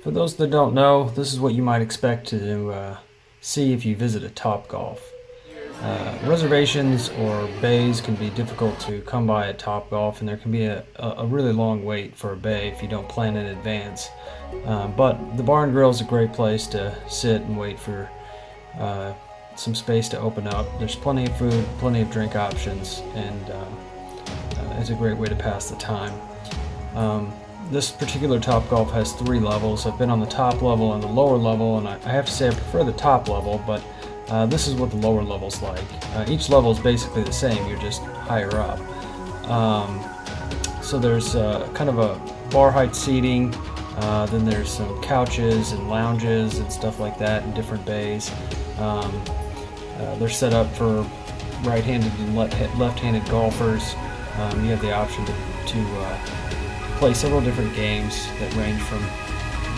For those that don't know, this is what you might expect to see if you visit a Topgolf. Reservations or bays can be difficult to come by at Topgolf, and there can be a really long wait for a bay if you don't plan in advance. But the bar and grill is a great place to sit and wait for some space to open up. There's plenty of food, plenty of drink options, and it's a great way to pass the time. This particular Topgolf has 3 levels. I've been on the top level and the lower level, and I have to say I prefer the top level, but this is what the lower level's like. Each level is basically the same, you're just higher up. So there's kind of a bar height seating, then there's some couches and lounges and stuff like that in different bays. They're set up for right-handed and left-handed golfers. You have the option to play several different games that range from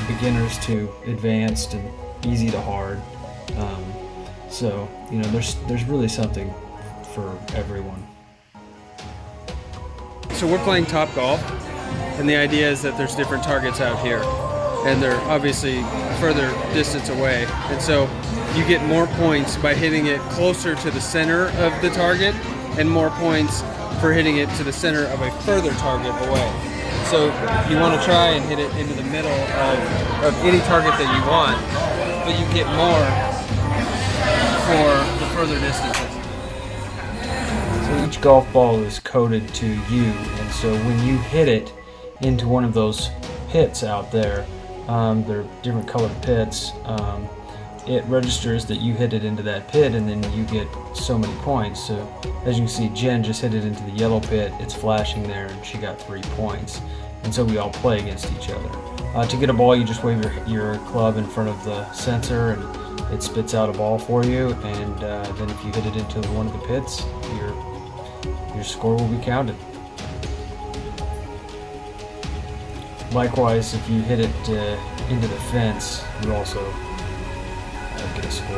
beginners to advanced and easy to hard. So there's really something for everyone. So we're playing Top Golf, and the idea is that there's different targets out here, and they're obviously a further distance away, and so you get more points by hitting it closer to the center of the target, and more points for hitting it to the center of a further target away. So you want to try and hit it into the middle of any target that you want, but you get more for the further distances. So each golf ball is coded to you, and so when you hit it into one of those pits out there, they're different colored pits, it registers that you hit it into that pit, and then you get so many points. So as you can see, Jen just hit it into the yellow pit, it's flashing there, and she got 3 points. And so we all play against each other. To get a ball, you just wave your club in front of the sensor, and it spits out a ball for you, and then if you hit it into one of the pits, your score will be counted. Likewise, if you hit it into the fence, you also get a score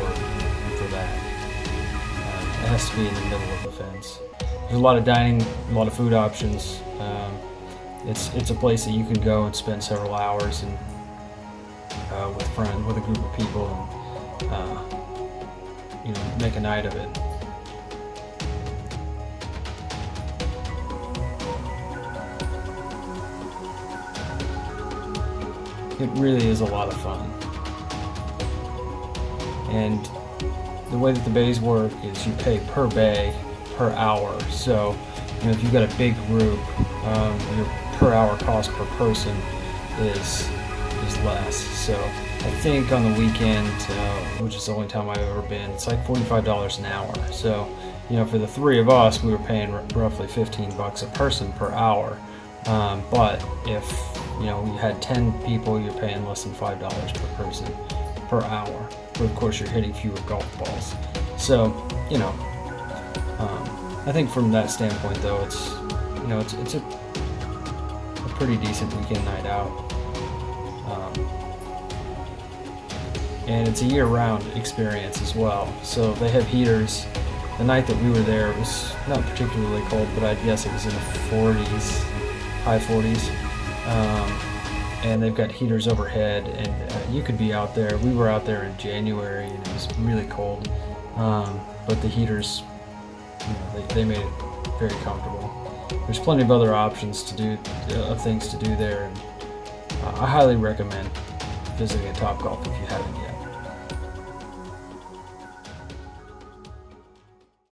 for that. It has to be in the middle of the fence. There's a lot of dining, a lot of food options. It's a place that you can go and spend several hours and with friends, with a group of people, and make a night of it. It really is a lot of fun. And the way that the bays work is you pay per bay, per hour. So, if you've got a big group, your per hour cost per person is less. So I think on the weekend, which is the only time I've ever been, it's like $45 an hour. So, for the 3 of us, we were paying roughly $15 a person per hour. But if we had 10 people, you're paying less than $5 per person per hour. But of course, you're hitting fewer golf balls. So, I think from that standpoint, though, it's a pretty decent weekend night out, and it's a year-round experience as well. So they have heaters. The night that we were there, it was not particularly cold, but I'd guess it was in the 40s, high 40s. And they've got heaters overhead, and you could be out there. We were out there in January, and it was really cold, but the heaters, they made it very comfortable. There's plenty of other options to do, of things to do there, and I highly recommend visiting a Topgolf if you haven't yet.